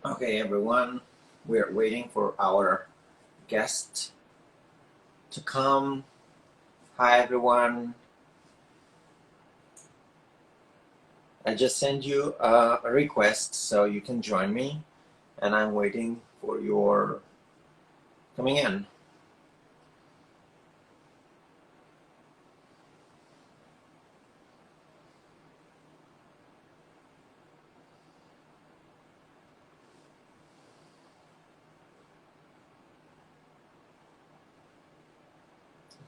Okay, everyone, we're waiting for our guest to come. Hi, everyone. I just sent you a request so you can join me, and I'm waiting for your coming in.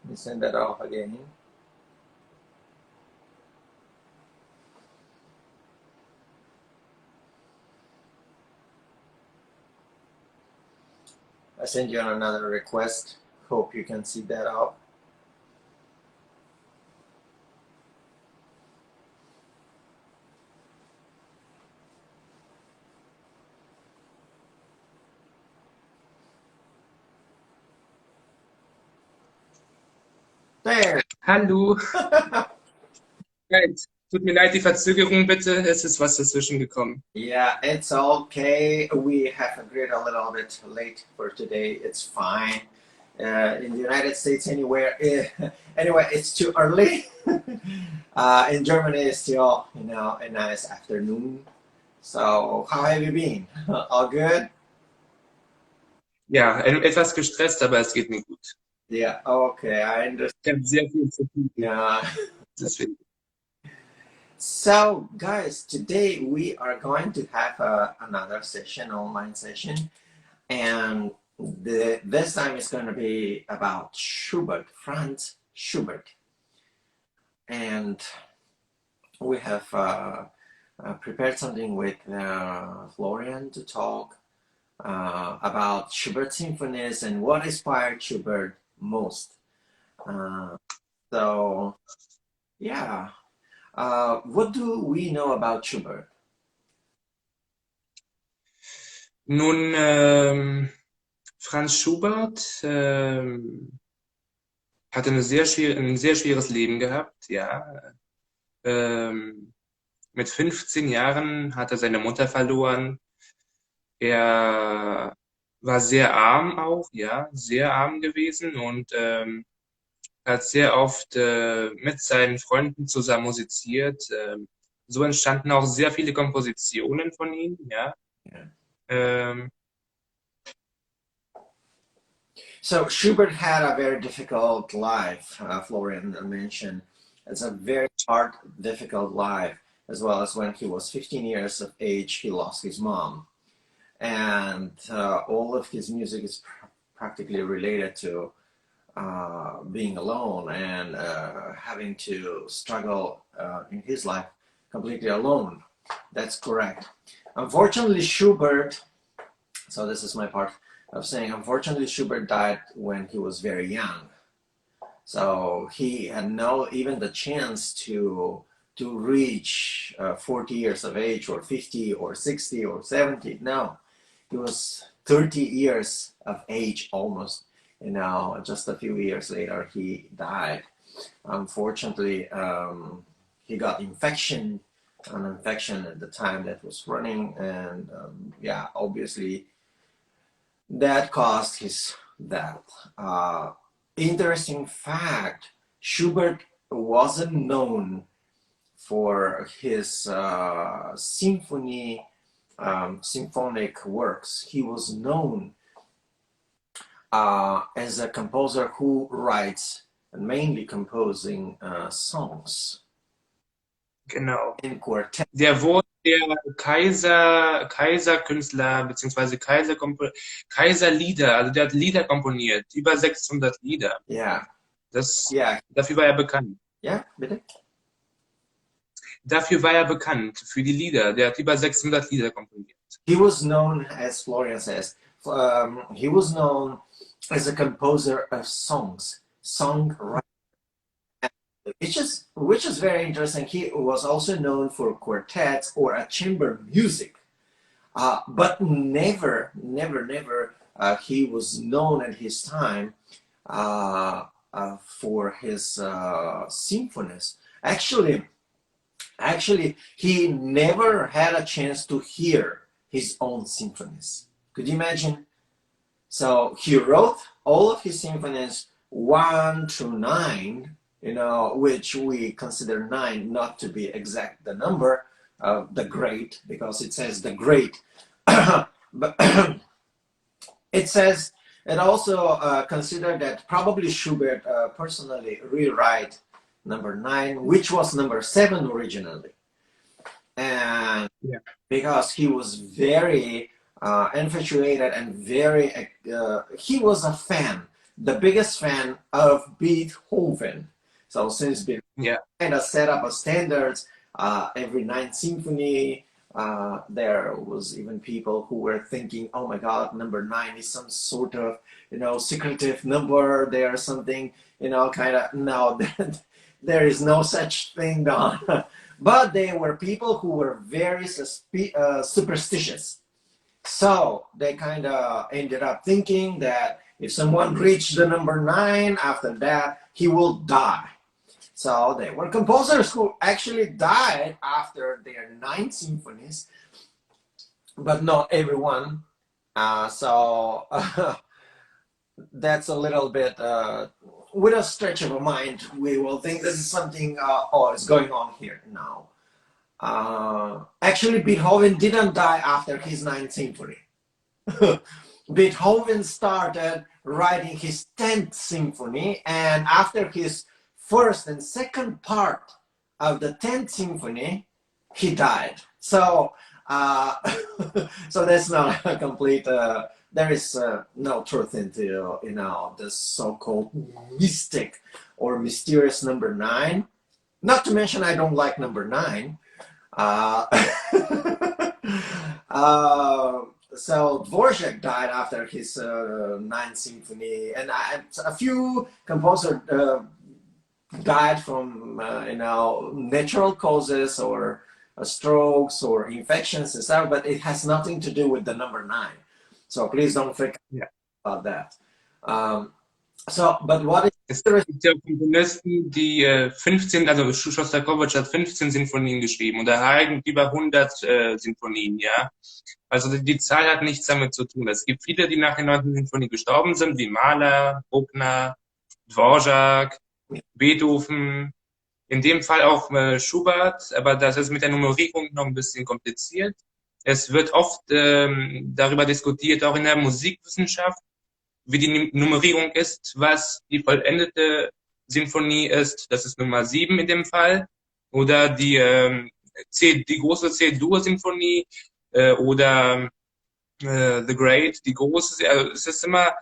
Let me send that off again. I sent you another request. Hope you can see that out. There. Hallo. Tut mir leid, die Verzögerung bitte. Es ist was dazwischen gekommen. Yeah, it's okay. We have agreed a little bit late for today. It's fine. In the United States, anyway, it's too early. In Germany, it's still, a nice afternoon. So, how have you been? All good? Ja, etwas gestresst, aber es geht mir gut. Yeah, okay, I understand. Ich habe sehr viel zu tun. Yeah. Deswegen. So, guys, today we are going to have another session, online session, and this time is going to be about Schubert, Franz Schubert, and we have prepared something with Florian to talk about Schubert symphonies and what inspired Schubert most. So, yeah. What do we know about Schubert? Nun, Franz Schubert hatte ein sehr schweres Leben gehabt, ja. Mit 15 Jahren hat er seine Mutter verloren. Er war sehr arm auch, ja, sehr arm gewesen und hat sehr oft mit seinen Freunden zusammen musiziert. So entstanden auch sehr viele Kompositionen von ihm, ja. So Schubert had a very difficult life, Florian mentioned. It's a very hard, difficult life, as well as when he was 15 years of age, he lost his mom. And all of his music is practically related to being alone and having to struggle in his life completely alone. That's correct. Unfortunately, Schubert, so this is my part of saying, unfortunately, Schubert died when he was very young. So he had no even the chance to reach 40 years of age or 50 or 60 or 70. No, he was 30 years of age almost. Just a few years later, he died. Unfortunately, he got an infection at the time that was running, and yeah, obviously that caused his death. Interesting fact, Schubert wasn't known for his symphonic works. He was known as a composer who writes and mainly composing songs. Genau. In quartet. Der wurde der Kaiserkünstler bzw. Kaiserlieder, also der hat Lieder komponiert, über 600 Lieder. Yeah. Dafür war er bekannt. Ja, bitte? Dafür war er bekannt, für die Lieder. Der hat über 600 Lieder komponiert. He was known, as Florian says, he was known as a composer of songs, songwriter. Which is very interesting. He was also known for quartets or a chamber music, but never he was known at his time for his symphonies. Actually, he never had a chance to hear his own symphonies. Could you imagine? So he wrote all of his symphonies 1 through 9, which we consider 9 not to be exact the number of the great, because it says the great. But it says, it also considered that probably Schubert personally rewrite number 9, which was number 7 originally. And Yeah. because he was very infatuated and very, he was a fan, the biggest fan of Beethoven. So since Beethoven kind of set up a standards, every 9th symphony, there was even people who were thinking, oh my God, number 9 is some sort of, secretive number. There's something, kind of, no, there is no such thing done. But there were people who were very superstitious. So they kind of ended up thinking that if someone reached the number 9, after that, he will die. So there were composers who actually died after their 9 symphonies, but not everyone. So that's a little bit, with a stretch of a mind, we will think this is something, is going on here now. Actually, Beethoven didn't die after his 9th symphony. Beethoven started writing his 10th symphony, and after his first and second part of the 10th symphony, he died. So, so that's not a complete, there is no truth into, the so-called mystic or mysterious number 9. Not to mention, I don't like number 9. So Dvorak died after his 9th symphony, and a few composers died from natural causes or strokes or infections and stuff, but it has nothing to do with the number 9. So please don't freak out about that. But what Es gibt ja Komponisten, die 15, also Schostakowitsch hat 15 Sinfonien geschrieben und der Haydn über 100 Sinfonien, ja. Also die Zahl hat nichts damit zu tun. Es gibt viele, die nach der 9. Sinfonie gestorben sind, wie Mahler, Bruckner, Dvorak, Beethoven, in dem Fall auch Schubert, aber das ist mit der Nummerierung noch ein bisschen kompliziert. Es wird oft darüber diskutiert, auch in der Musikwissenschaft, wie die Nummerierung ist, was die vollendete Sinfonie ist. Das ist Nummer 7 in dem Fall. Oder die große C-Dur-Sinfonie oder The Great, die große. Also es ist immer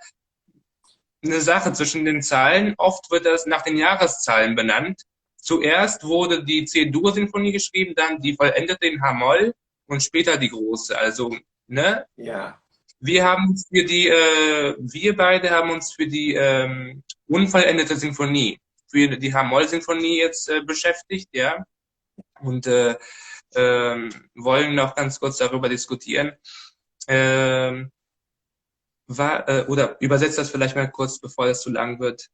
eine Sache zwischen den Zahlen. Oft wird das nach den Jahreszahlen benannt. Zuerst wurde die C-Dur-Sinfonie geschrieben, dann die vollendete in H-Moll und später die große. Also, ne? Ja. Wir beide haben uns für die unvollendete Sinfonie, für die H-Moll-Sinfonie jetzt beschäftigt, ja. Und wollen noch ganz kurz darüber diskutieren. Oder übersetzt das vielleicht mal kurz, bevor das zu lang wird.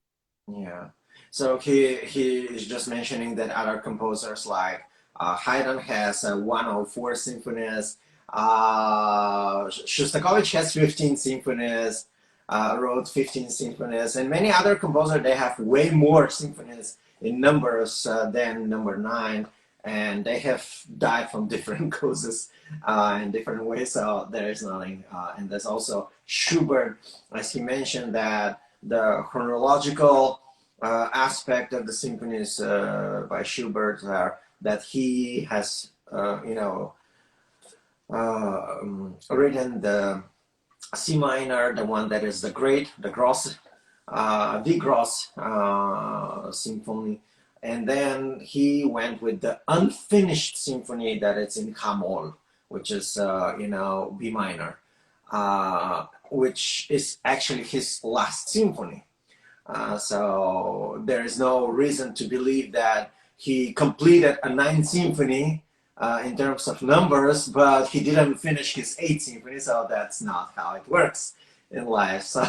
Yeah. So he is just mentioning that other composers like Haydn has 104 symphonies. Shostakovich has 15 symphonies, wrote 15 symphonies, and many other composers, they have way more symphonies in numbers than number 9, and they have died from different causes in different ways, so there is nothing. And there's also Schubert, as he mentioned, that the chronological aspect of the symphonies by Schubert are that he has, written the C minor, the one that is the great, the gross symphony, and then he went with the unfinished symphony that it's in H-Moll, which is B minor, which is actually his last symphony. So there is no reason to believe that he completed a 9th symphony in terms of numbers, but he didn't finish his 8th symphony, so that's not how it works in life. So,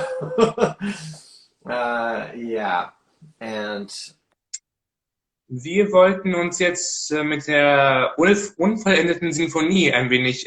yeah, and wir wollten uns jetzt mit der unvollendeten Sinfonie ein wenig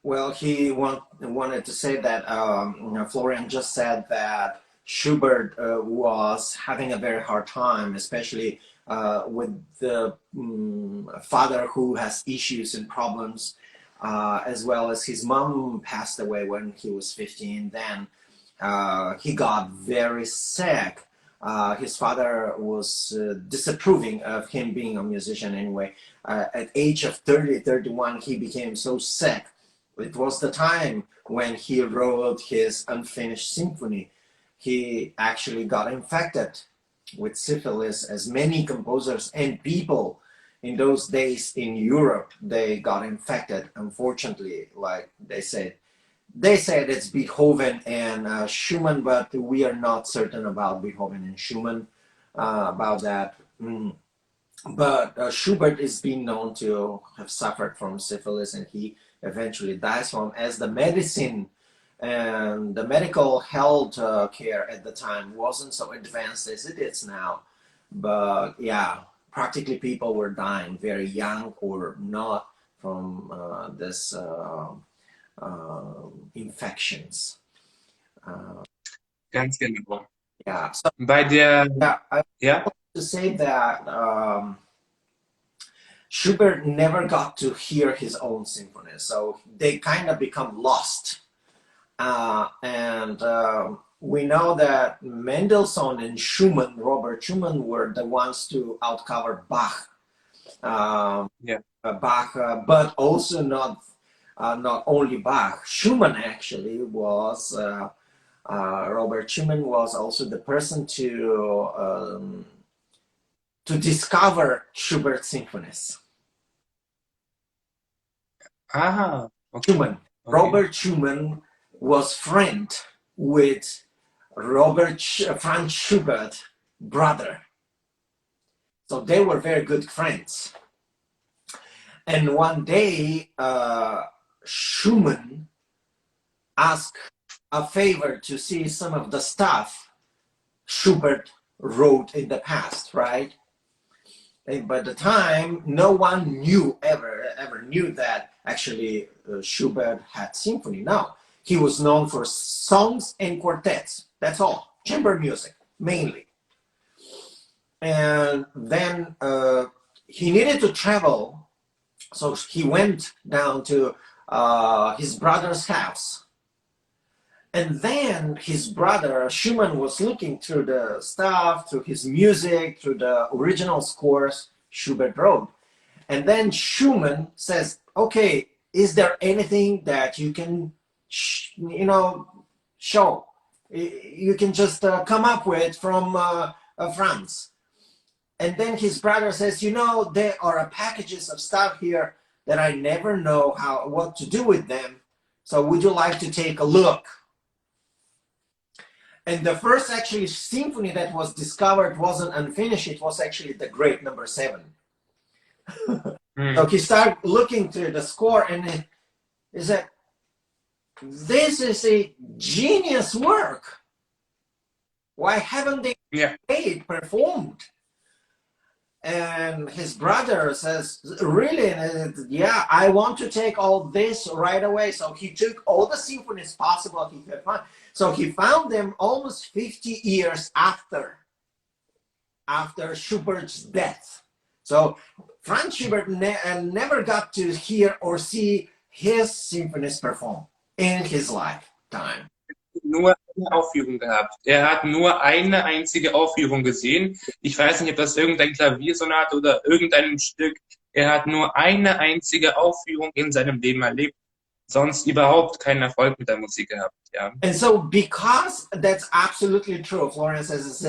Well, he wanted to say that Florian just said that Schubert was having a very hard time, especially with the father who has issues and problems, as well as his mom passed away when he was 15. Then he got very sick. His father was disapproving of him being a musician anyway. At age of 30, 31, he became so sick. It was the time when he wrote his unfinished symphony. He actually got infected with syphilis, as many composers and people in those days in Europe, they got infected, unfortunately. Like they said it's Beethoven and Schumann, but we are not certain about Beethoven and Schumann, about that. But Schubert is being known to have suffered from syphilis, and he eventually dies from, as the medicine and the medical health care at the time wasn't so advanced as it is now. But yeah, practically people were dying very young or not from this infections. Ganz genau. Yeah, so Bei der, yeah, I ja, want to say that Schubert never got to hear his own symphonies, so they kind of become lost. And we know that Mendelssohn and Schumann, Robert Schumann, were the ones to outcover Bach. ja. Bach, but also not only Bach. Schumann actually was, Robert Schumann was also the person to discover Schubert symphonies. Ah, okay. Schumann. Okay. Robert Schumann was friend with Franz Schubert brother. So they were very good friends. And one day, Schumann asked a favor to see some of the stuff Schubert wrote in the past, right? And by the time, no one knew ever knew that actually Schubert had symphony. No, he was known for songs and quartets. That's all, chamber music mainly. And then he needed to travel, so he went down to his brother's house. And then his brother, Schumann, was looking through the stuff, through his music, through the original scores Schubert wrote. And then Schumann says, okay, is there anything that you can, show? You can just come up with from Franz. And then his brother says, there are packages of stuff here that I never know what to do with them. So would you like to take a look? And the first actually symphony that was discovered wasn't unfinished. It was actually the Great Number 7. So he started looking through the score and he said, this is a genius work. Why haven't they played, performed? And his brother says, really? Yeah, I want to take all this right away. So he took all the symphonies possible he could find. So he found them almost 50 years after Schubert's death. So Franz Schubert never got to hear or see his symphonies perform in his lifetime. Nur eine Aufführung gehabt. Er hat nur eine einzige Aufführung gesehen. Ich weiß nicht, ob das irgendein Klaviersonate oder irgendein Stück. Er hat nur eine einzige Aufführung in seinem Leben erlebt. Sonst überhaupt keinen Erfolg mit der Musik gehabt. Ja. And so because that's absolutely true, Florian says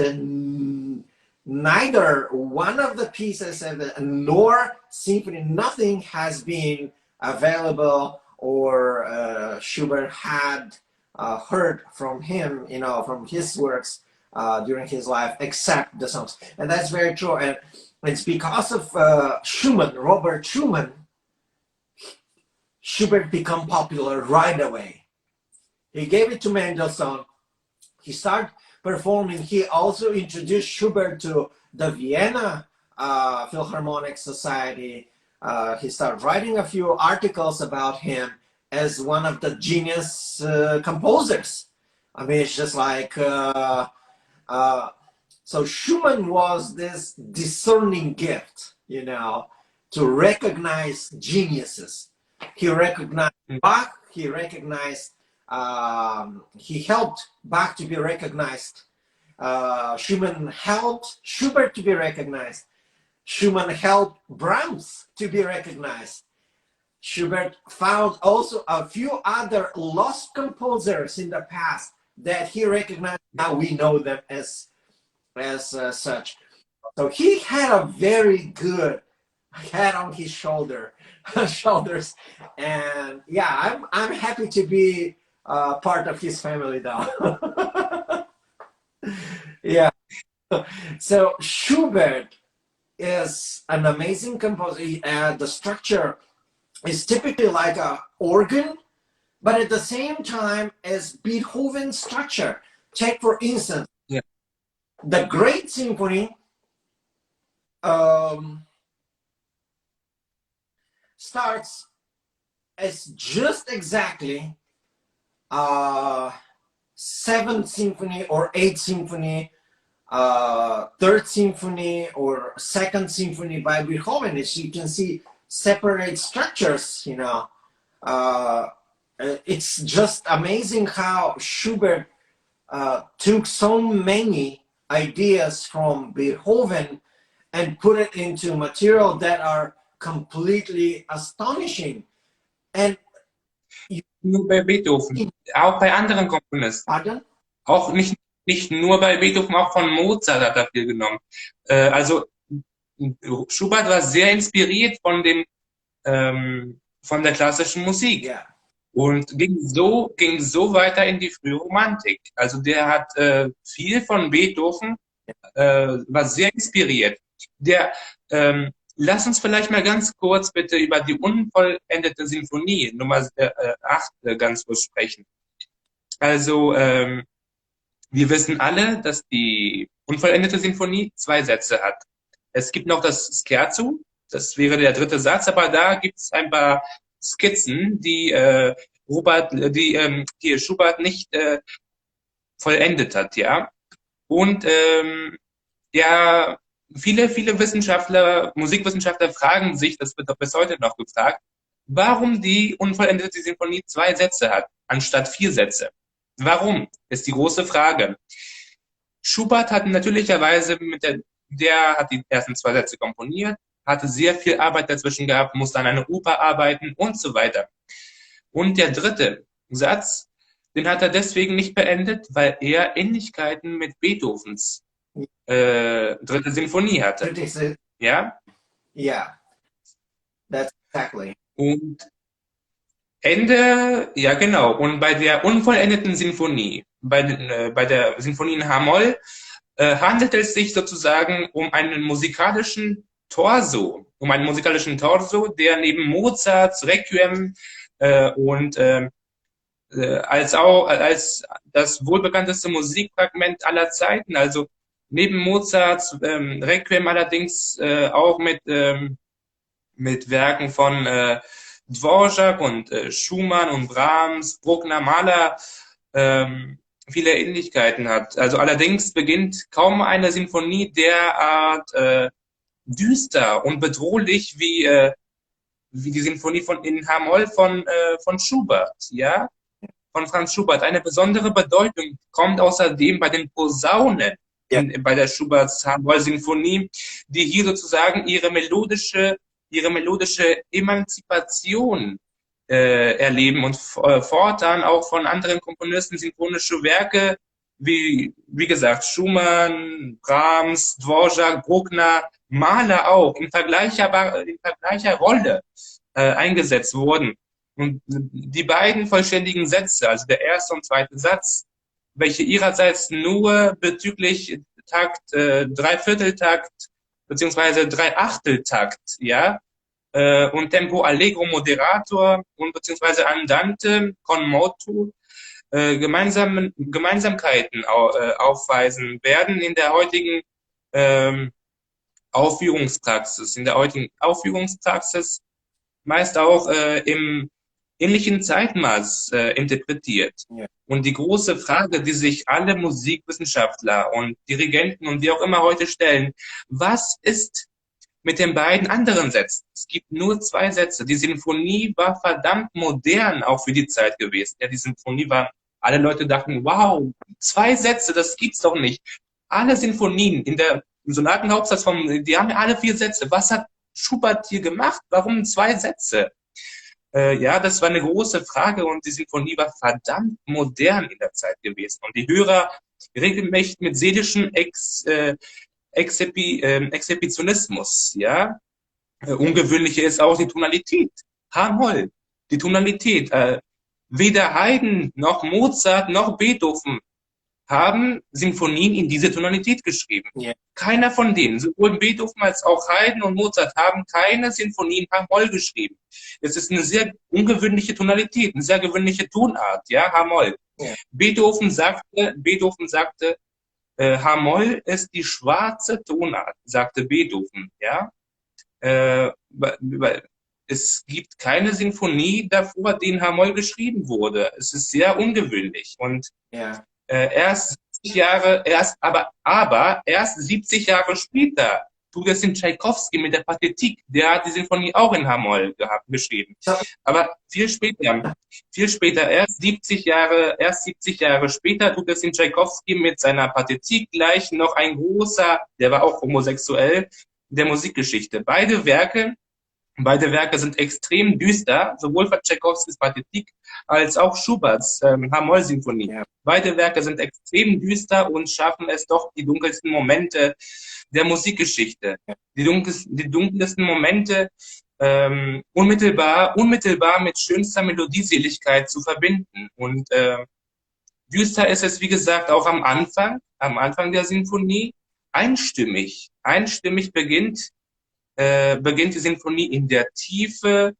neither one of the pieces nor symphony, nothing has been available or Schubert had heard from him, from his works during his life, except the songs. And that's very true. And it's because of Schumann, Robert Schumann, Schubert became popular right away. He gave it to Mendelssohn. He started performing. He also introduced Schubert to the Vienna Philharmonic Society. He started writing a few articles about him. as one of the genius composers. I mean, it's just like, so Schumann was this discerning gift, you know, to recognize geniuses. He recognized Bach, he recognized, he helped Bach to be recognized. Schumann helped Schubert to be recognized. Schumann helped Brahms to be recognized. Schubert found also a few other lost composers in the past that he recognized. Now we know them as such. So he had a very good head on his shoulders, and yeah, I'm happy to be part of his family now. Yeah. So Schubert is an amazing composer. The structure is typically like an organ, but at the same time as Beethoven's structure. Take, for instance, the Great Symphony starts as just exactly 7th Symphony or 8th Symphony, 3rd Symphony or 2nd Symphony by Beethoven. As you can see, separate structures, you know. It's just amazing how Schubert took so many ideas from Beethoven and put it into material that are completely astonishing. And nur bei Beethoven, auch bei anderen Komponisten. Pardon? Auch nicht nur bei Beethoven, auch von Mozart hat er viel genommen. Also Schubert war sehr inspiriert von der klassischen Musik. Yeah. Und ging so weiter in die frühe Romantik. Also der hat viel von Beethoven, war sehr inspiriert. Lass uns vielleicht mal ganz kurz bitte über die unvollendete Sinfonie Nummer 8 ganz kurz sprechen. Also wir wissen alle, dass die unvollendete Sinfonie 2 Sätze hat. Es gibt noch das Scherzo, das wäre der 3. Satz, aber da gibt es ein paar Skizzen, die Schubert nicht vollendet hat, ja. Und ja, viele Wissenschaftler, Musikwissenschaftler fragen sich, das wird doch bis heute noch gefragt, warum die unvollendete Sinfonie 2 Sätze hat, anstatt 4 Sätze. Warum, ist die große Frage. Schubert hat natürlicherweise der hat die ersten 2 Sätze komponiert, hatte sehr viel Arbeit dazwischen gehabt, musste an einer Oper arbeiten und so weiter. Und der 3. Satz, den hat er deswegen nicht beendet, weil er Ähnlichkeiten mit Beethovens 3. Sinfonie hatte. Ja? Yeah, that's exactly. Und ja genau. Und bei der unvollendeten Sinfonie, bei der Sinfonie in H-Moll, handelt es sich sozusagen um einen musikalischen Torso, der neben Mozarts Requiem und als das wohlbekannteste Musikfragment aller Zeiten, also neben Mozarts Requiem allerdings auch mit Werken von Dvorak und Schumann und Brahms, Bruckner, Mahler viele Ähnlichkeiten hat. Also allerdings beginnt kaum eine Sinfonie derart düster und bedrohlich wie die Sinfonie in H-Moll von Schubert, ja, von Franz Schubert. Eine besondere Bedeutung kommt außerdem bei den Posaunen bei der Schuberts H-Moll-Sinfonie, die hier sozusagen ihre melodische Emanzipation erleben und fortan auch von anderen Komponisten sinfonische Werke wie gesagt, Schumann, Brahms, Dvorak, Bruckner, Mahler auch in vergleicher Rolle eingesetzt wurden. Und die beiden vollständigen Sätze, also der 1. und 2. Satz, welche ihrerseits nur bezüglich Takt, Dreivierteltakt beziehungsweise Dreiachteltakt, ja, und Tempo Allegro Moderator und beziehungsweise Andante con moto Gemeinsamkeiten aufweisen, werden in der heutigen Aufführungspraxis meist auch im ähnlichen Zeitmaß interpretiert. Ja. Und die große Frage, die sich alle Musikwissenschaftler und Dirigenten und wie auch immer heute stellen, was ist mit den beiden anderen Sätzen? Es gibt nur 2 Sätze. Die Sinfonie war verdammt modern auch für die Zeit gewesen. Ja, die Sinfonie war, alle Leute dachten, wow, 2 Sätze, das gibt's doch nicht. Alle Sinfonien im Sonatenhauptsatz die haben ja alle 4 Sätze. Was hat Schubert hier gemacht? Warum 2 Sätze? Ja, das war eine große Frage und die Sinfonie war verdammt modern in der Zeit gewesen. Und die Hörer regelmäßig mit seelischem Exhibitionismus, ja. Ungewöhnliche ist auch die Tonalität. H-Moll, die Tonalität. Weder Haydn noch Mozart noch Beethoven haben Sinfonien in diese Tonalität geschrieben. Ja. Keiner von denen, sowohl Beethoven als auch Haydn und Mozart, haben keine Sinfonien H-Moll geschrieben. Es ist eine sehr ungewöhnliche Tonalität, eine sehr gewöhnliche Tonart, ja, H-Moll. Ja. Beethoven sagte, H-Moll ist die schwarze Tonart, sagte Beethoven, ja. Es gibt keine Sinfonie davor, die in H-Moll geschrieben wurde. Es ist sehr ungewöhnlich und Ja. erst 70 Jahre später tut es in Tschaikowski mit der Pathetik. Der hat die Sinfonie auch in H-Moll geschrieben. Aber viel später, erst 70 Jahre später tut es in Tschaikowski mit seiner Pathetik gleich noch ein großer, der war auch homosexuell, der Musikgeschichte. Beide Werke sind extrem düster, sowohl für Tschaikowskis Pathetik als auch Schuberts H-Moll-Sinfonie. Ja. Beide Werke sind extrem düster und schaffen es doch, die dunkelsten Momente der Musikgeschichte. Ja. Die dunkelsten Momente unmittelbar mit schönster Melodieseligkeit zu verbinden. Und düster ist es, wie gesagt, auch am Anfang der Sinfonie. Einstimmig beginnt die Sinfonie in der Tiefe.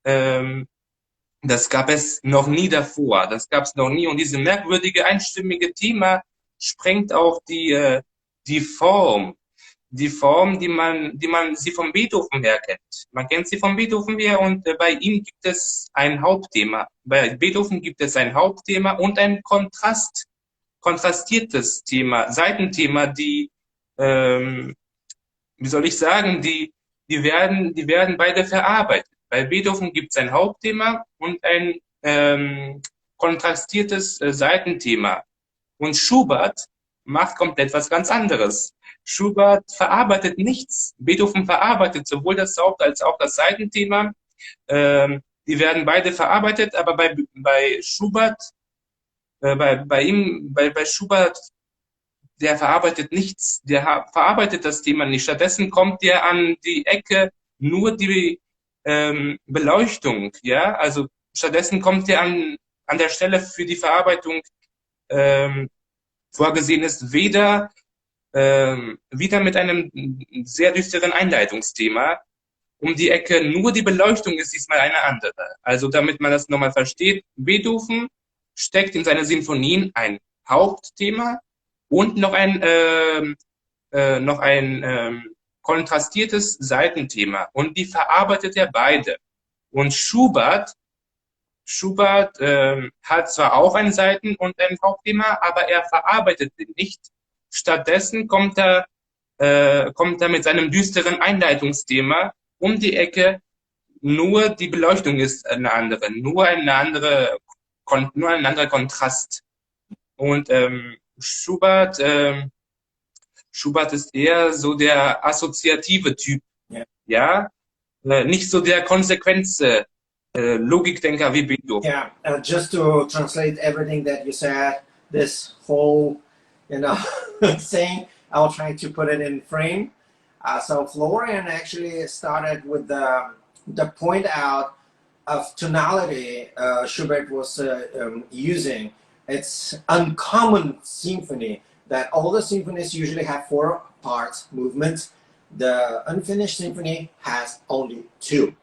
Das gab es noch nie davor. Das gab es noch nie. Und diese merkwürdige, einstimmige Thema sprengt auch die Form, die man sie von Beethoven her kennt. Man kennt sie von Beethoven her und bei ihm gibt es ein Hauptthema. Bei Beethoven gibt es ein Hauptthema und ein kontrastiertes Thema, Seitenthema, die wie soll ich sagen, die werden beide verarbeitet. Bei Beethoven gibt es ein Hauptthema und ein kontrastiertes Seitenthema. Und Schubert macht komplett was ganz anderes. Schubert verarbeitet nichts. Beethoven verarbeitet sowohl das Haupt- als auch das Seitenthema. Die werden beide verarbeitet, aber bei Schubert, bei Schubert, der verarbeitet nichts, der verarbeitet das Thema nicht. Stattdessen kommt der an die Ecke nur die Beleuchtung, ja, also stattdessen kommt der an der Stelle für die Verarbeitung vorgesehen ist, wieder mit einem sehr düsteren Einleitungsthema um die Ecke, nur die Beleuchtung ist diesmal eine andere. Also damit man das nochmal versteht, Beethoven steckt in seine Sinfonien ein Hauptthema und noch ein kontrastiertes Seitenthema. Und die verarbeitet er beide. Und Schubert hat zwar auch ein Seiten- und ein Hauptthema, aber er verarbeitet sie nicht. Stattdessen kommt er mit seinem düsteren Einleitungsthema um die Ecke. Nur die Beleuchtung ist eine andere, nur ein anderer Kontrast. Und Schubert ist eher so der assoziative Typ, ja, nicht so der Logikdenker wie Beethoven. Yeah, just to translate everything that you said, this whole, saying, I'll try to put it in frame. So Florian actually started with the point out of tonality Schubert was using. It's uncommon symphony that all the symphonies usually have 4 parts movements. The unfinished symphony has only 2.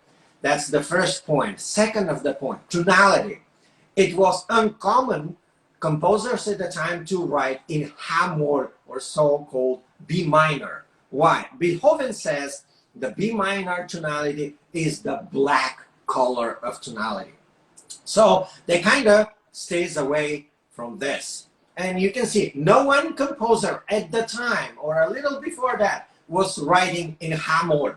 That's the first point. Second of the point, tonality. It was uncommon composers at the time to write in H-moll or so-called B minor. Why? Beethoven says the B minor tonality is the black color of tonality. So they kind of stays away from this. And you can see no one composer at the time or a little before that was writing in H-moll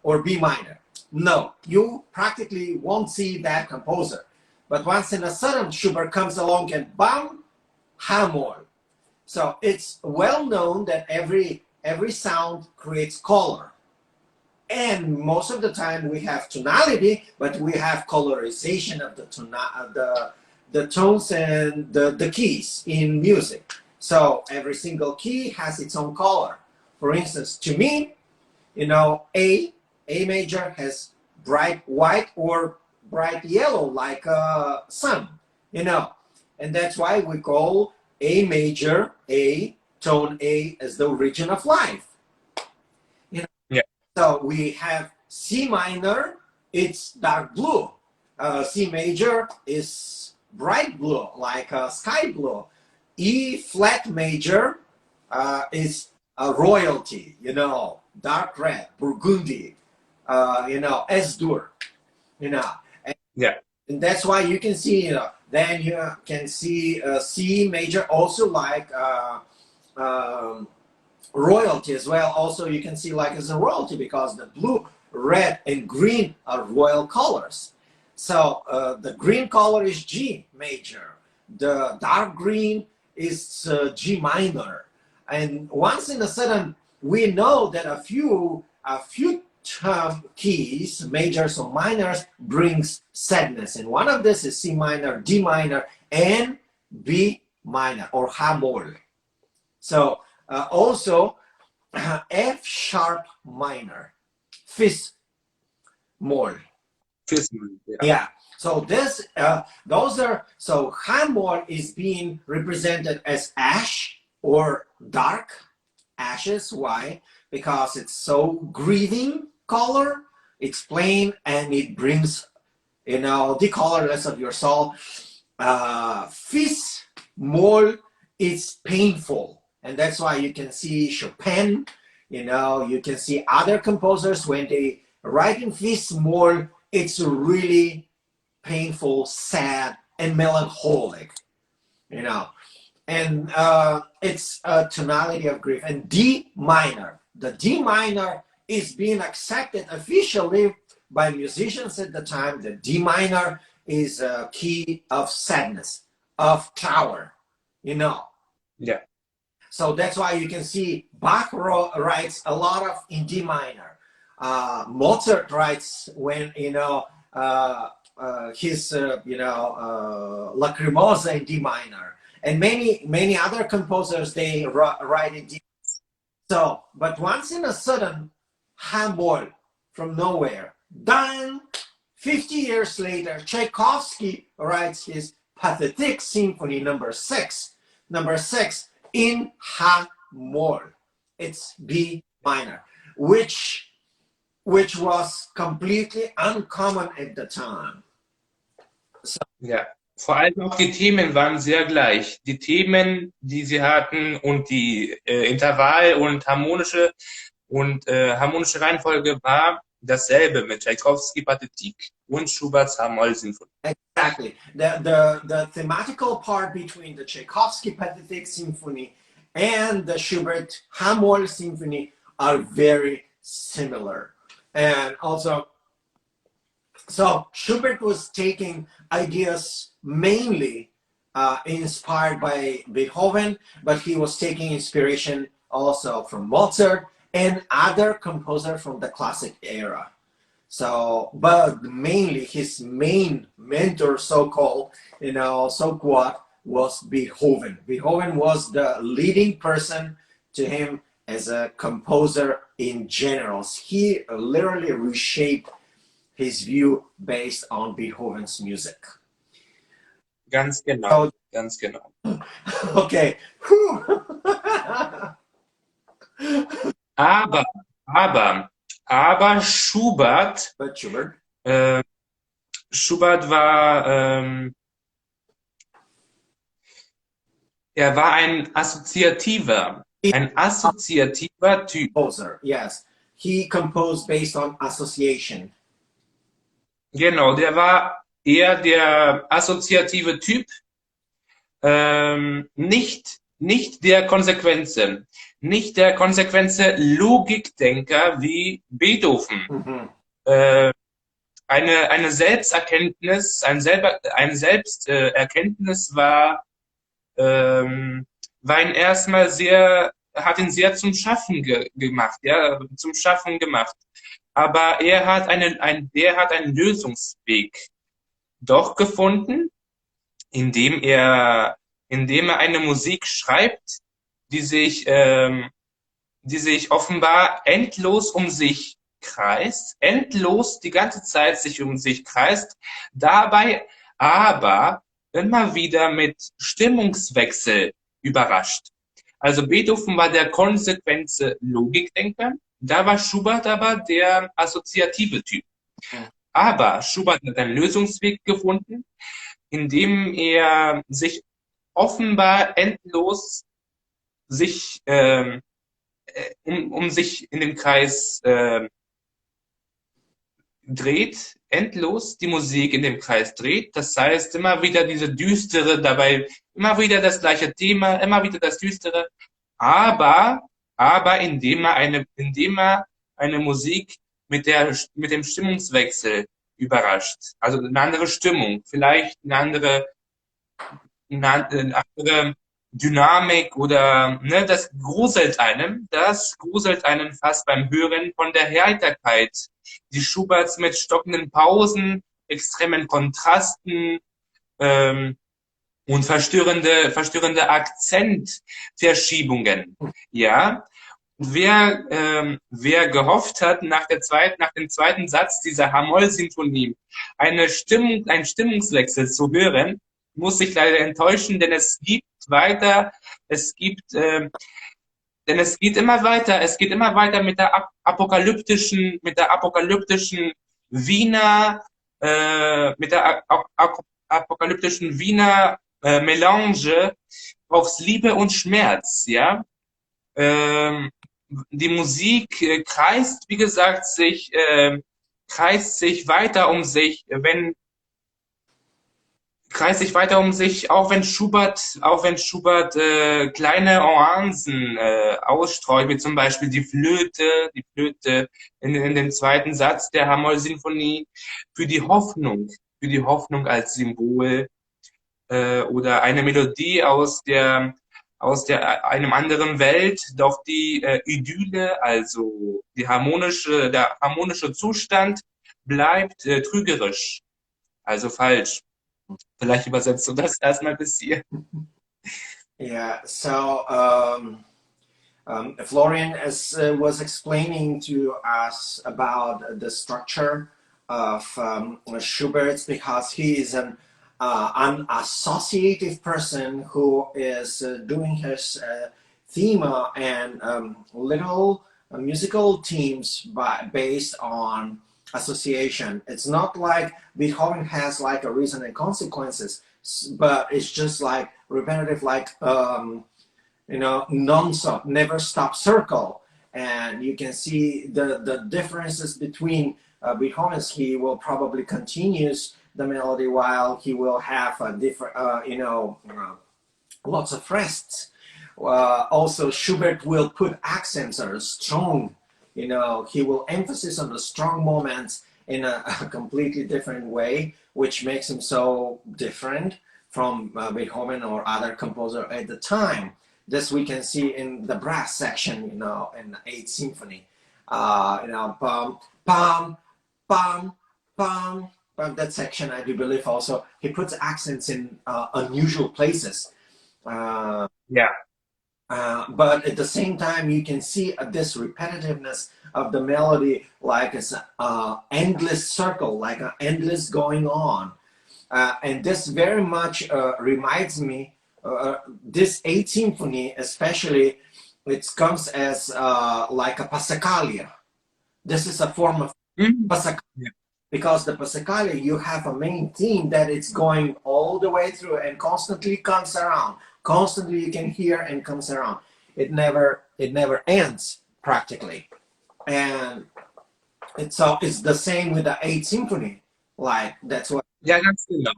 or B minor. No, you practically won't see that composer. But once in a sudden, Schubert comes along and bam, H-moll. So it's well known that every sound creates color. And most of the time we have tonality, but we have colorization of the tones and the keys in music. So every single key has its own color. For instance, to me, you know, A major has bright white or bright yellow like a sun, you know. And that's why we call A major, tone A, as the origin of life. You know? Yeah. So we have C minor, it's dark blue. C major is bright blue, like sky blue. E flat major is royalty, you know, dark red, burgundy, you know, S-dur, you know. And, Yeah. and that's why you can see, you know, then you can see C major also like royalty as well. Also, you can see like as a royalty because the blue, red, and green are royal colors. So the green color is G major. The dark green is G minor. And once in a sudden, we know that a few keys, majors or minors, brings sadness. And one of this is C minor, D minor, and B minor or H-moll. So also F sharp minor, fifth moll. Yeah. Yeah. So this, those are, so H-moll is being represented as ash or dark ashes. Why? Because it's so grieving color. It's plain and it brings, you know, the colorless of your soul. Fifth moll is painful. And that's why you can see Chopin, you know, you can see other composers when they write in fifth moll, it's really painful, sad, and melancholic, you know. And it's a tonality of grief. And D minor, the D minor is being accepted officially by musicians at the time. The D minor is a key of sadness, of tower, you know. Yeah. So that's why you can see Bach writes a lot of in D minor. Mozart writes when, you know, his, you know, Lacrimosa in D minor. And many other composers, they write in D. So, but once in a sudden, H-moll from nowhere, dang, 50 years later, Tchaikovsky writes his Pathetic Symphony number 6 in H-moll. It's B minor, which was completely uncommon at the time. So, Ja, vor allem auch die Themen waren sehr gleich. Die Themen, die sie hatten und die Intervall- und harmonische Reihenfolge war dasselbe mit Tchaikovsky Pathetik und Schuberts H-Moll-Sinfonie. exactly. The thematical part between the Tchaikovsky Pathetic Symphony and the Schubert H-moll Symphony are very similar. And also, so Schubert was taking ideas mainly inspired by Beethoven, but he was taking inspiration also from Mozart and other composers from the classic era. So, but mainly his main mentor, so-called, you know, so-called, was Beethoven. Beethoven was the leading person to him as a composer in general. He literally reshaped his view based on Beethoven's music. Ganz genau, So, ganz genau. okay. Aber Schubert, But Schubert, Schubert war, er war ein assoziativer Typ. composer, yes. He composed based on association. Genau, der war eher der assoziative Typ, nicht der Konsequenzen, nicht der konsequente Logikdenker wie Beethoven. Mhm. Eine Selbsterkenntnis, ein Selbsterkenntnis war ihn erstmal hat ihn sehr zum Schaffen gemacht, ja, zum Schaffen gemacht. Aber er hat einen Lösungsweg doch gefunden, indem er, indem er eine Musik schreibt, die sich, die sich offenbar endlos um sich kreist, endlos die ganze Zeit sich um sich kreist, dabei aber immer wieder mit Stimmungswechsel überrascht. Also Beethoven war der konsequente Logikdenker, da war Schubert aber der assoziative Typ. Aber Schubert hat einen Lösungsweg gefunden, indem er sich offenbar endlos sich um sich in dem Kreis dreht, endlos die Musik in dem Kreis dreht. Das heißt, immer wieder diese düstere, dabei immer wieder das gleiche Thema, immer wieder das düstere, aber indem er eine Musik mit dem Stimmungswechsel überrascht. Also eine andere Stimmung, vielleicht eine andere Dynamik oder ne, das gruselt einem fast beim Hören von der Heiterkeit, die Schuberts mit stockenden Pausen, extremen Kontrasten und verstörende Akzentverschiebungen. Ja, wer gehofft hat, nach dem zweiten Satz dieser Hamoll-Sinfonie einen Stimmungswechsel zu hören, muss sich leider enttäuschen, denn es geht immer weiter mit der apokalyptischen Wiener, apokalyptischen Wiener Melange aus Liebe und Schmerz, ja. Die Musik kreist, wie gesagt, kreist sich weiter um sich, auch wenn Schubert kleine Nuancen ausstreut, wie zum Beispiel die Flöte in dem zweiten Satz der Hamoll-Sinfonie für die Hoffnung als Symbol oder eine Melodie aus einem anderen Welt, doch die Idylle, also der harmonische Zustand bleibt trügerisch, also falsch. Vielleicht übersetzt du das erstmal bis hier. Yeah, so Florian was explaining to us about the structure of Schubert because he is an associative person who is doing his theme and little musical themes based on association. It's not like Beethoven has like a reason and consequences, but it's just like repetitive, like non-stop, never stop circle. And you can see the differences between Beethoven's. He will probably continues the melody while he will have a different, lots of rests. Also, Schubert will put accents that are strong. He will emphasize on the strong moments in a completely different way, which makes him so different from Beethoven or other composer at the time. This we can see in the brass section, in the Eighth Symphony. Pam, pam, pam, pam. That section, I do believe also, he puts accents in unusual places. Yeah. But at the same time, you can see this repetitiveness of the melody, like it's an endless circle, like an endless going on. And this very much reminds me, this Eighth Symphony especially, it comes as like a Passacaglia. This is a form of Passacaglia. Yeah. Because the Passacaglia, you have a main theme that it's going all the way through and constantly comes around. Constantly you can hear and comes around. It never ends practically. And it's the same with the Eighth Symphony. Like that's what Ja, ganz genau.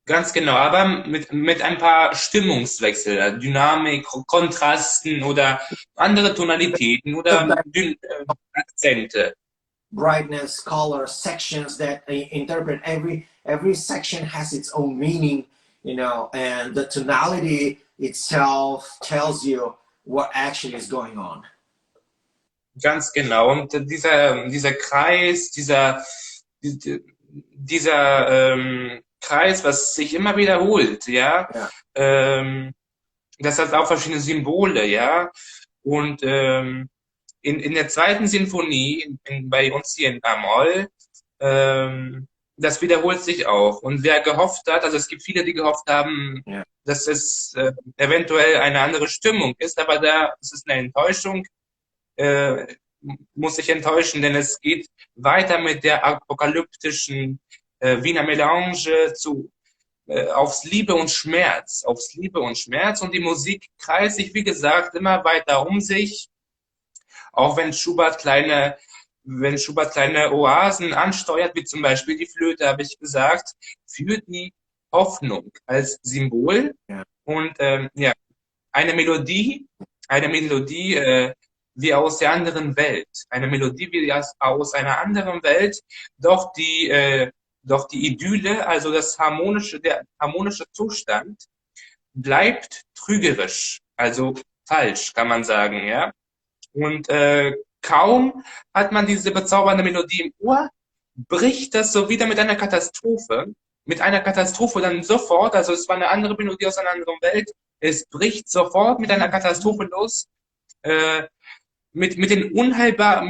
Ganz genau, aber mit ein paar Stimmungswechsel, Dynamik, Kontrasten oder andere Tonalitäten So oder that Akzente. brightness, color, sections that interpret every section has its own meaning, you know, and the tonality itself tells you what actually is going on. Ganz genau. Und dieser Kreis, dieser Kreis, was sich immer wiederholt, ja, Yeah, ähm, das hat auch verschiedene Symbole, ja. Und in der zweiten Sinfonie, bei uns hier in A-Moll, das wiederholt sich auch. Und wer gehofft hat, also es gibt viele, die gehofft haben, yeah, dass es eventuell eine andere Stimmung ist, aber da ist es eine Enttäuschung, äh, muss ich enttäuschen, denn es geht weiter mit der apokalyptischen Wiener Melange aufs Liebe und Schmerz, aufs Liebe und Schmerz und die Musik kreist sich, wie gesagt, immer weiter um sich, auch wenn Schubert kleine Oasen ansteuert, wie zum Beispiel die Flöte, habe ich gesagt, für die Hoffnung als Symbol yeah, und ja, eine Melodie, eine Melodie wie aus der anderen Welt, eine Melodie wie aus einer anderen Welt, doch doch die Idylle, also der harmonische Zustand, bleibt trügerisch, also falsch, kann man sagen, ja. Und kaum hat man diese bezaubernde Melodie im Ohr, bricht das so wieder mit einer Katastrophe dann sofort, also es war eine andere Melodie aus einer anderen Welt, es bricht sofort mit einer Katastrophe los, äh, mit den unheilbar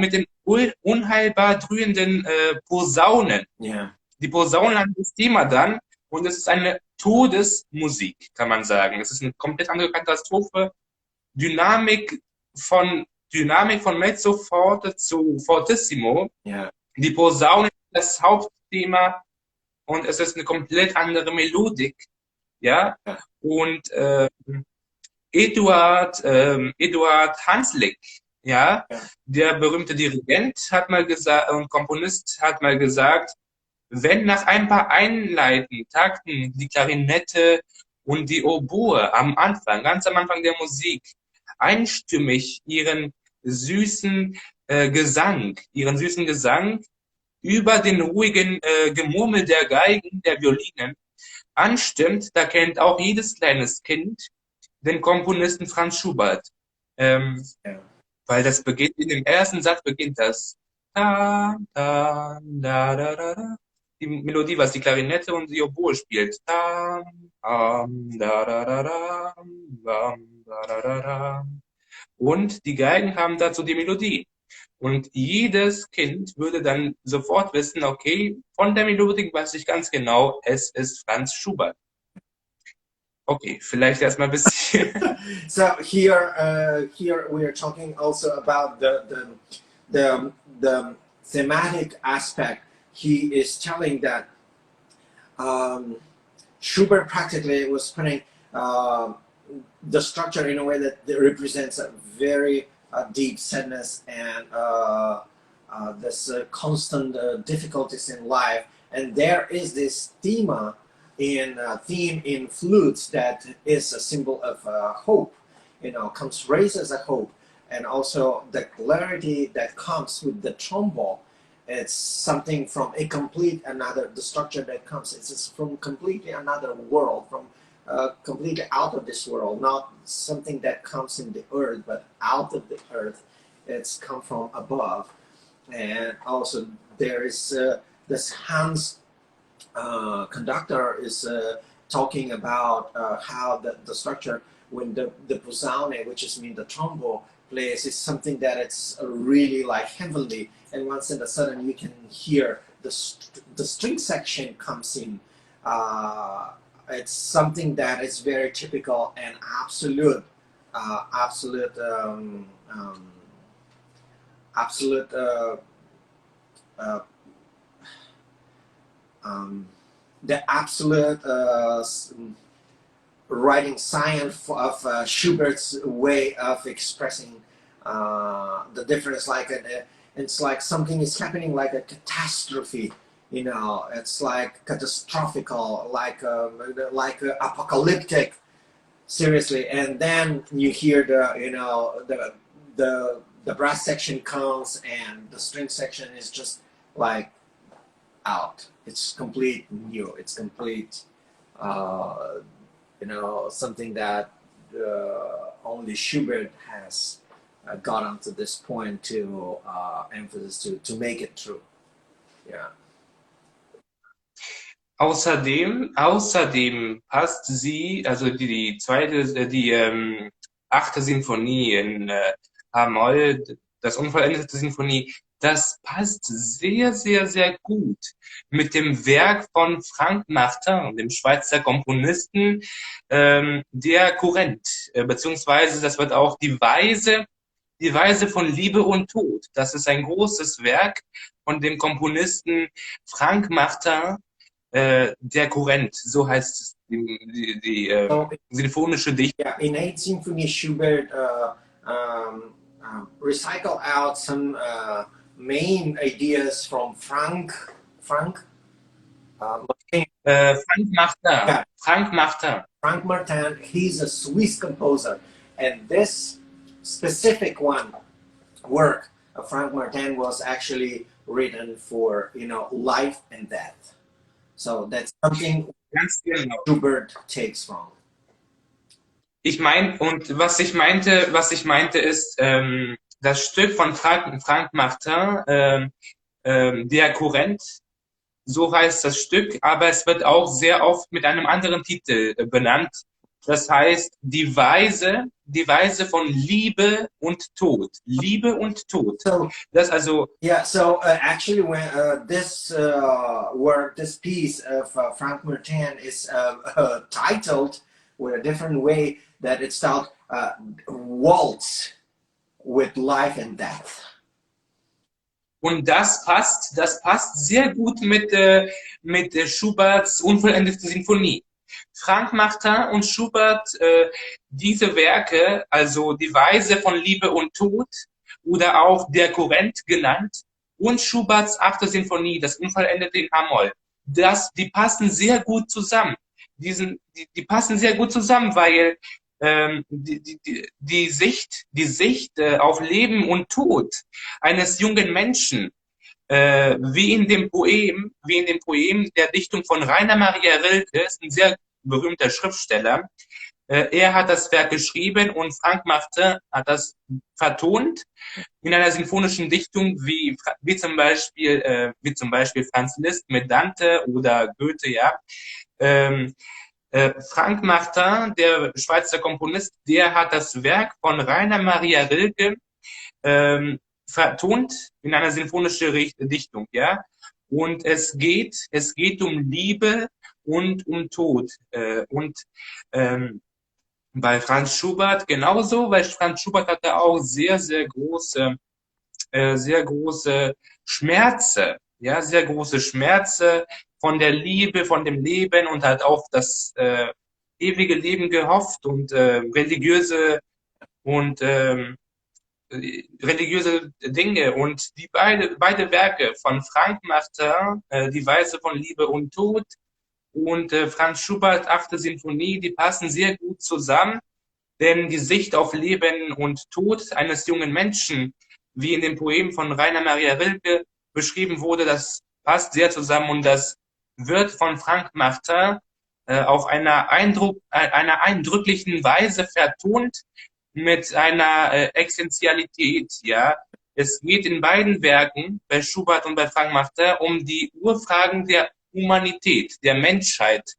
dröhnenden Posaunen. yeah, Die Posaunen haben das Thema dann und es ist eine Todesmusik, kann man sagen. Es ist eine komplett andere Katastrophe. Dynamik Dynamik von Mezzo forte zu Fortissimo. yeah, Die Posaune ist das Hauptthema und es ist eine komplett andere Melodik, ja. yeah, Und Eduard Hanslick, ja, yeah, der berühmte Dirigent hat mal gesagt und Komponist hat mal gesagt, wenn nach ein paar Takten die Klarinette und die Oboe ganz am Anfang der Musik, einstimmig ihren süßen Gesang über den ruhigen Gemurmel der Geigen, der Violinen anstimmt, da kennt auch jedes kleines Kind den Komponisten Franz Schubert. Ähm, yeah. weil das beginnt, in dem ersten Satz beginnt das. Da, da, da, da, da, da. Die Melodie, was die Klarinette und die Oboe spielt. Da, da, da, da, da, da, da, da, da. Und die Geigen haben dazu die Melodie. Und jedes Kind würde dann sofort wissen, okay, von der Melodie weiß ich ganz genau, es ist Franz Schubert. Okay, vielleicht erstmal ein bisschen. So here we are talking also about the thematic aspect. He is telling that um, Schubert practically was putting uh, the structure in a way that represents a very deep sadness and this constant difficulties in life. And there is this theme in flutes that is a symbol of hope. You know, comes raised as a hope, and also the clarity that comes with the trombone. It's something from a complete another. The structure that comes, it's from completely another world, from completely out of this world, not something that comes in the earth, but out of the earth. It's come from above, and also there is this Hans conductor is talking about how the structure when the posaune, which is mean the trombone, plays is something that it's really like heavenly, and once in a sudden you can hear the string section comes in. It's something that is very typical and absolute, absolute, absolute. Uh, um, the absolute writing science of Schubert's way of expressing the difference. It's like something is happening, like a catastrophe, you know, it's like catastrophical, like apocalyptic, seriously. And then you hear the, you know, the brass section comes and the string section is just like out. It's complete new. It's complete, you know, something that only Schubert has gotten to this point to emphasis to make it true. Yeah. Außerdem passt sie, also die zweite, achte Sinfonie in H-Moll, das unvollendete Sinfonie, das passt sehr, sehr, sehr gut mit dem Werk von Frank Martin, dem Schweizer Komponisten, der Kurrent, beziehungsweise das wird auch die Weise von Liebe und Tod. Das ist ein großes Werk von dem Komponisten Frank Martin, der Kurrent, so heißt es, die sinfonische Dichtung. Yeah, in 8th Symphony, Schubert recycle out some main ideas from Frank Martin. Frank Martin. Yeah. Frank Martin. Frank Martin, he's a Swiss composer, and this specific work of Frank Martin was actually written for, you know, life and death. So that's something Ganz genau. Schubert takes from. Ich meine, und was ich meinte ist, das Stück von Frank Martin, der Kurrent, so heißt das Stück, aber es wird auch sehr oft mit einem anderen Titel benannt. Das heißt, die Weise von Liebe und Tod. Liebe und Tod. So, das also. Yeah, so actually when this work, this piece of Frank Martin is titled with a different way, that it's called Waltz with Life and Death. Und das passt sehr gut mit Schuberts unvollendete Sinfonie. Frank Martin und Schubert, diese Werke, also die Weise von Liebe und Tod oder auch der Kurrent genannt und Schuberts achte Sinfonie, das Unvollendete in H-Moll, die passen sehr gut zusammen. Die passen sehr gut zusammen, weil die Sicht auf Leben und Tod eines jungen Menschen, wie in dem Poem der Dichtung von Rainer Maria Rilke, ist ein sehr berühmter Schriftsteller. Er hat das Werk geschrieben und Frank Martin hat das vertont in einer sinfonischen Dichtung wie zum Beispiel Franz Liszt mit Dante oder Goethe, ja. Frank Martin, der Schweizer Komponist, der hat das Werk von Rainer Maria Rilke vertont in einer sinfonischen Dichtung, ja. Und es geht um Liebe und um Tod. Bei Franz Schubert genauso, weil Franz Schubert hatte auch sehr, sehr große Schmerze, ja, sehr große Schmerze von der Liebe, von dem Leben und hat auf das ewige Leben gehofft und religiöse Dinge. Und die beide Werke von Frank Martin, die Weise von Liebe und Tod, und Franz Schubert, achte Sinfonie, die passen sehr gut zusammen, denn die Sicht auf Leben und Tod eines jungen Menschen, wie in dem Poem von Rainer Maria Rilke beschrieben wurde, das passt sehr zusammen und das wird von Frank Martin auf einer eindrücklichen Weise vertont mit einer Essentialität, ja. Es geht in beiden Werken, bei Schubert und bei Frank Martin, um die Urfragen der Humanität, der Menschheit,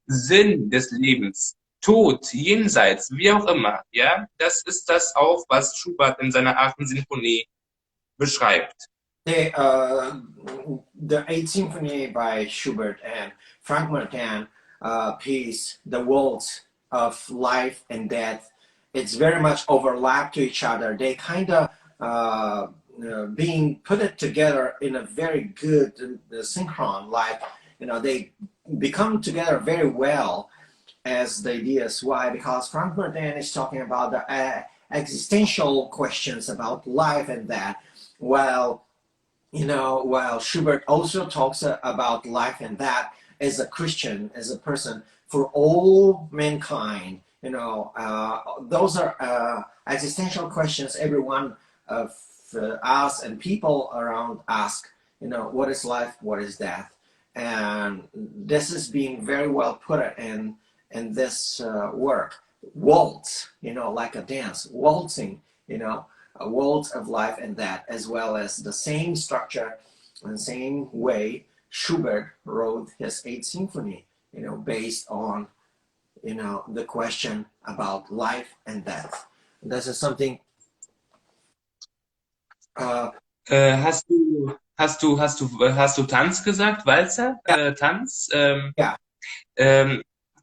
Sinn des Lebens, Tod, Jenseits, wie auch immer, ja. Das ist das auch, was Schubert in seiner 8. Sinfonie beschreibt. The 8th Symphony by Schubert and Frank Martin piece, the waltz of life and death, it's very much overlap to each other. They kind of being put it together in a very good synchron, like, you know, they become together very well as the ideas. Why? Because Frank Martin is talking about the existential questions about life and that, while while Schubert also talks about life and that as a Christian, as a person, for all mankind, those are existential questions everyone of us and people around ask. What is life? What is death? And this is being very well put in this work. Waltz, like a dance, waltzing, a waltz of life and death, as well as the same structure and same way Schubert wrote his Eighth Symphony, based on, the question about life and death. This is something. Hast du Tanz gesagt, Walzer? Yeah. Tanz? Yeah.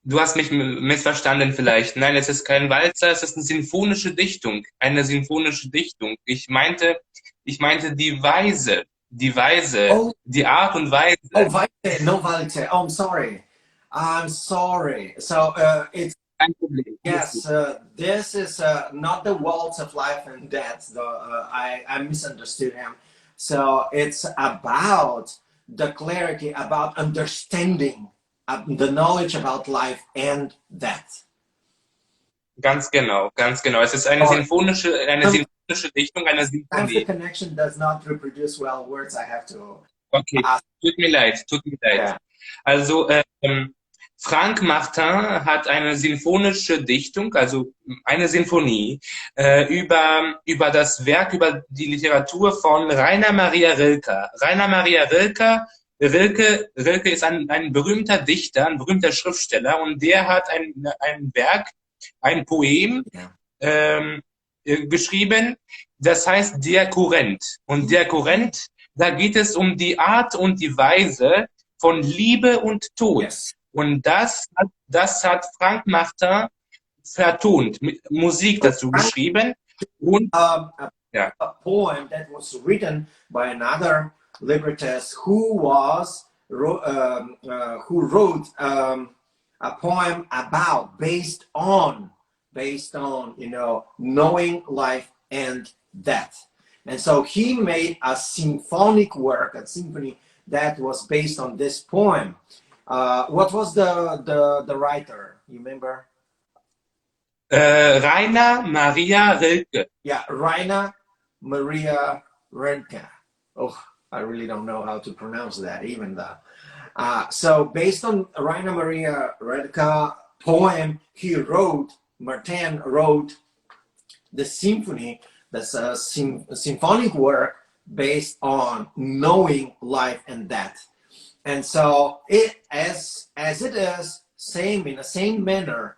Du hast mich missverstanden vielleicht. Nein, es ist kein Walzer, es ist eine sinfonische Dichtung. Eine sinfonische Dichtung. Ich meinte die Weise. Oh. Die Art und Weise. Oh, Weise, no Walzer. Oh, I'm sorry. So it's. Kein Problem. Yes, this is not the waltz of life and death. Though I misunderstood him. So it's about the clarity, about understanding, the knowledge about life and death. Ganz genau, ganz genau. Es ist eine sinfonische Dichtung, eine Sometimes the Sinfonie. connection does not reproduce well words. I have to. Okay, tut mir leid. Yeah. Also Frank Martin hat eine sinfonische Dichtung, also eine Sinfonie, über das Werk, über die Literatur von Rainer Maria Rilke. Rainer Maria Rilke ist ein berühmter Dichter, ein berühmter Schriftsteller, und der hat ein Werk, ein Poem geschrieben, das heißt Der Kurrent. Und Der Kurrent, da geht es um die Art und die Weise von Liebe und Tod. Yes. Und das hat Frank Martin vertont, mit Musik dazu geschrieben. Und, a poem that was written by another librettist who wrote a poem based on knowing life and death. And so he made a symphonic work, a symphony that was based on this poem. What was the writer? You remember? Rainer Maria Rilke. Yeah, Rainer Maria Rilke. Oh, I really don't know how to pronounce that, even though. So based on Rainer Maria Rilke poem, Martin wrote the symphony. That's a symphonic work based on knowing life and death. And so as it is, in the same manner,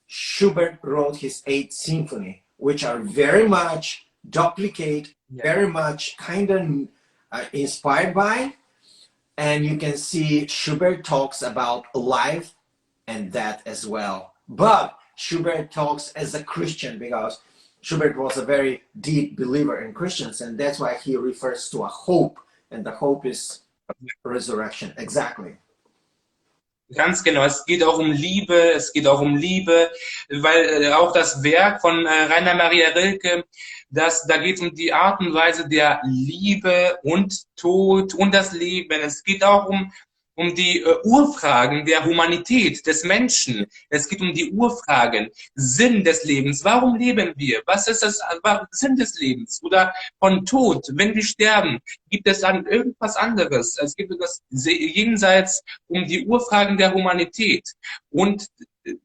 Schubert wrote his Eighth Symphony, which are very much duplicate, very much kind of inspired by. And you can see Schubert talks about life and death as well. But Schubert talks as a Christian because Schubert was a very deep believer in Christians, and that's why he refers to a hope, and the hope is resurrection. Exactly. Ganz genau, es geht auch um Liebe, weil auch das Werk von Rainer Maria Rilke, da geht es um die Art und Weise der Liebe und Tod und das Leben. Es geht auch um die Urfragen der Humanität, des Menschen. Es geht um die Urfragen, Sinn des Lebens. Warum leben wir? Was ist das Sinn des Lebens? Oder von Tod, wenn wir sterben, gibt es dann irgendwas anderes? Es gibt das jenseits um die Urfragen der Humanität. Und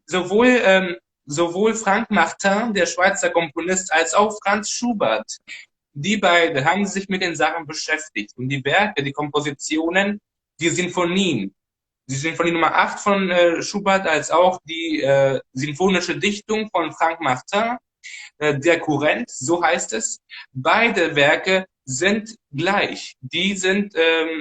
sowohl Frank Martin, der Schweizer Komponist, als auch Franz Schubert, die beiden haben sich mit den Sachen beschäftigt. Und die Werke, die Kompositionen, die Sinfonien, die Sinfonie Nummer 8 von Schubert, als auch die sinfonische Dichtung von Frank Martin, Der Kurrent, so heißt es. Beide Werke sind gleich. Die sind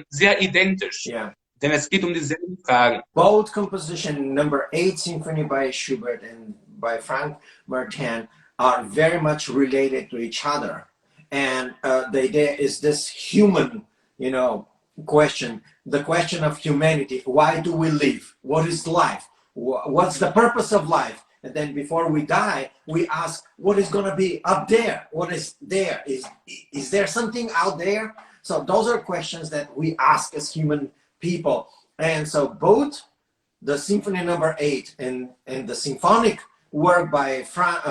sehr identisch. Yeah. Denn es geht um dieselben Fragen. Both composition number 8 symphony by Schubert and by Frank Martin are very much related to each other. And the idea is this human, question, the question of humanity. Why do we live? What is life? What's the purpose of life? And then before we die, we ask, what is going to be up there? What is there? Is there something out there? So those are questions that we ask as human people. And so both the Symphony Number 8 and the symphonic work by Frank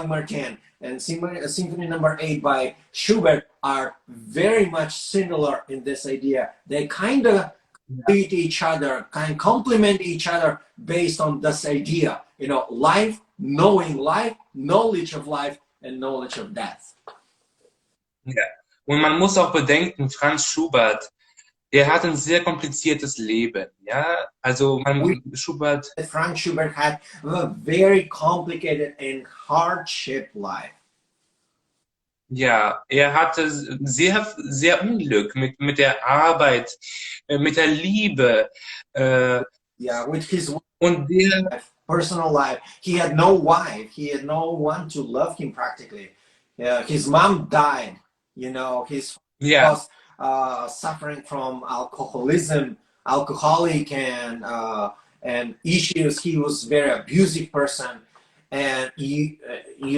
Martin and Symphony Number 8 by Schubert are very much similar in this idea. They kind of complete each other, kind of complement each other based on this idea. You know, life, knowing life, knowledge of life, and knowledge of death. Ja. Und man muss auch bedenken, Franz Schubert, der hat ein sehr kompliziertes Leben, ja. Also Schubert. Franz Schubert had a very complicated and hardship life. Ja, er hatte sehr Unglück mit der Arbeit, mit der Liebe. Yeah, with his und der personal life. He had no wife. He had no one to love him practically. His mom died. You know, his yeah. was suffering from alcoholism, alcoholic, and issues. He was a very abusive person, and you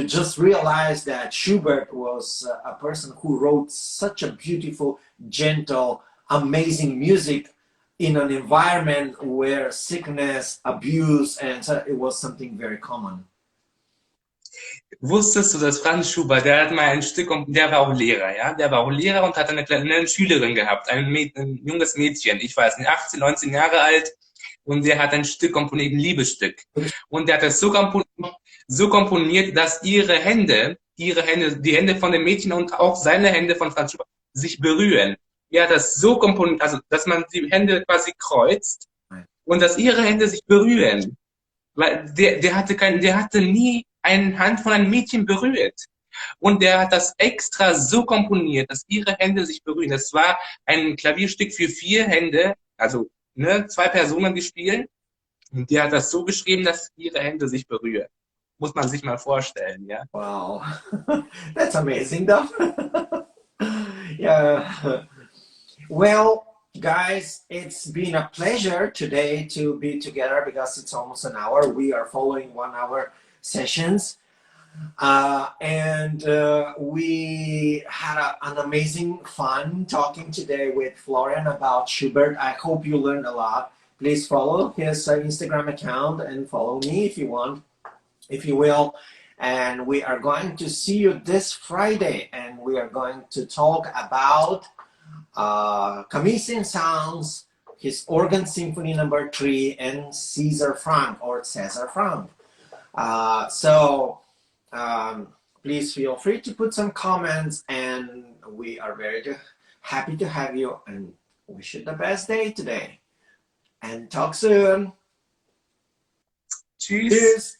just realize that Schubert was a person who wrote such a beautiful, gentle, amazing music in an environment where sickness, abuse, and so it was something very common. Wusstest du, dass Franz Schubert, der hat mal ein Stück, der war auch Lehrer, ja? Der war auch Lehrer und hat eine Schülerin gehabt, ein junges Mädchen, ich weiß nicht, 18, 19 Jahre alt, und der hat ein Stück komponiert, ein Liebesstück. Und der hat es so komponiert, dass ihre Hände, die Hände von dem Mädchen und auch seine Hände von Franz Schubert sich berühren. Er hat das so komponiert, also, dass man die Hände quasi kreuzt und dass ihre Hände sich berühren. Weil der hatte nie eine Hand von einem Mädchen berührt. Und der hat das extra so komponiert, dass ihre Hände sich berühren. Das war ein Klavierstück für 4 Hände, also 2 Personen, die spielen. Und der hat das so geschrieben, dass ihre Hände sich berühren. Muss man sich mal vorstellen, ja. Wow, that's amazing, though. Yeah. Well, guys, it's been a pleasure today to be together because it's almost an hour. We are following 1 hour sessions. And we had an amazing fun talking today with Florian about Schubert. I hope you learned a lot. Please follow his Instagram account and follow me if you want, if you will. And we are going to see you this Friday, and we are going to talk about Camille Saint-Saëns, his Organ Symphony Number 3, and César Franck, or César Franck. Please feel free to put some comments, and we are very happy to have you, and wish you the best day today. And talk soon. Tschüss. Cheers.